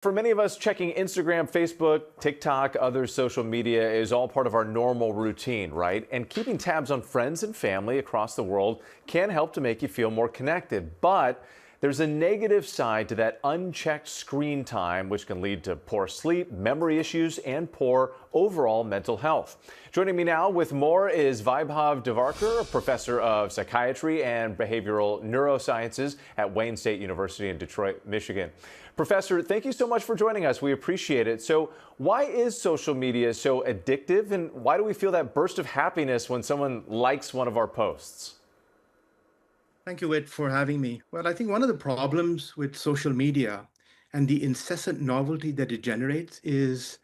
For many of us, checking Instagram, Facebook, TikTok, other social media is all part of our normal routine, right? And keeping tabs on friends and family across the world can help to make you feel more connected. But there's a negative side to that unchecked screen time, which can lead to poor sleep, memory issues, and poor overall mental health. Joining me now with more is Vaibhav Devarkar, a professor of psychiatry and behavioral neurosciences at Wayne State University in Detroit, Michigan. Professor, thank you so much for joining us. We appreciate it. So why is social media so addictive, and why do we feel that burst of happiness when someone likes one of our posts? Thank you, Whit, for having me. Well, I think one of the problems with social media and the incessant novelty that it generates is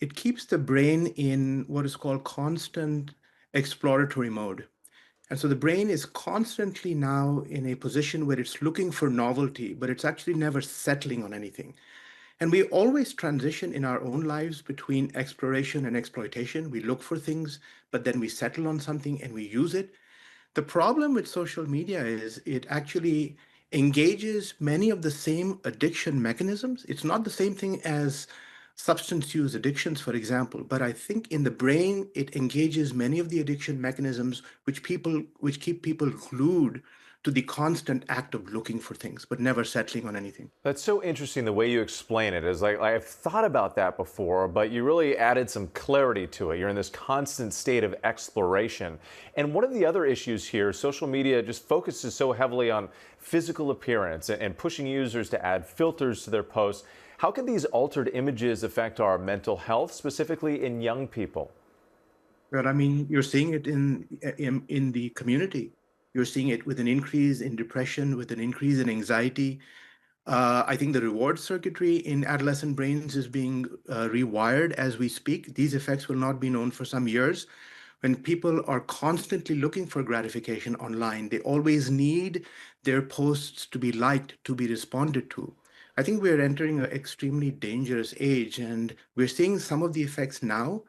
it keeps the brain in what is called constant exploratory mode. And so the brain is constantly now in a position where it's looking for novelty, but it's actually never settling on anything. And we always transition in our own lives between exploration and exploitation. We look for things, but then we settle on something and we use it. The problem with social media is it actually engages many of the same addiction mechanisms. It's not the same thing as substance use addictions, for example, but I think in the brain it engages many of the addiction mechanisms which keep people glued to the constant act of looking for things, but never settling on anything. That's so interesting the way you explain it. Is like I've thought about that before, but you really added some clarity to it. You're in this constant state of exploration. And one of the other issues here, social media just focuses so heavily on physical appearance and pushing users to add filters to their posts. How can these altered images affect our mental health, specifically in young people? But I mean, you're seeing it in the community. You're seeing it with an increase in depression, with an increase in anxiety. I think the reward circuitry in adolescent brains is being rewired as we speak. These effects will not be known for some years. When people are constantly looking for gratification online, they always need their posts to be liked, to be responded to. I think we're entering an extremely dangerous age, and we're seeing some of the effects now.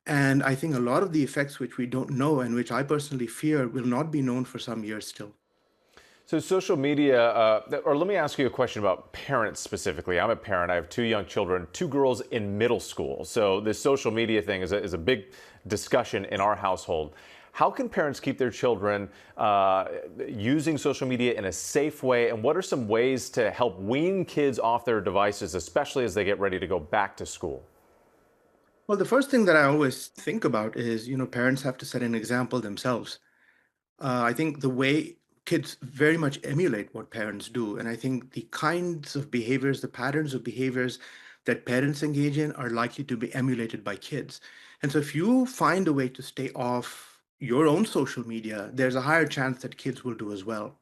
And I think a lot of the effects which we don't know and which I personally fear will not be known for some years still. So social media, or let me ask you a question about parents specifically. I'm a parent. I have two young children, two girls in middle school. So this social media thing is a big discussion in our household. How can parents keep their children using social media in a safe way? And what are some ways to help wean kids off their devices, especially as they get ready to go back to school? Well, the first thing that I always think about is, parents have to set an example themselves. I think the way kids very much emulate what parents do. And I think the kinds of behaviors, the patterns of behaviors that parents engage in are likely to be emulated by kids. And so if you find a way to stay off your own social media, there's a higher chance that kids will do as well.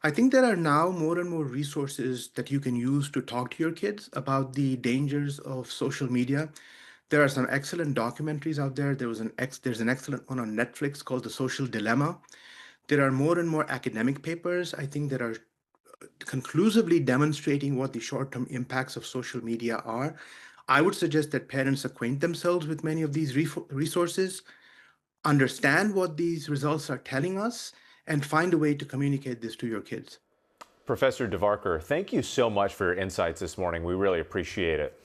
I think there are now more and more resources that you can use to talk to your kids about the dangers of social media. There are some excellent documentaries out there. There's an excellent one on Netflix called The Social Dilemma. There are more and more academic papers, I think, that are conclusively demonstrating what the short-term impacts of social media are. I would suggest that parents acquaint themselves with many of these resources, understand what these results are telling us, and find a way to communicate this to your kids. Professor Devarkar, thank you so much for your insights this morning. We really appreciate it.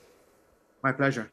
My pleasure.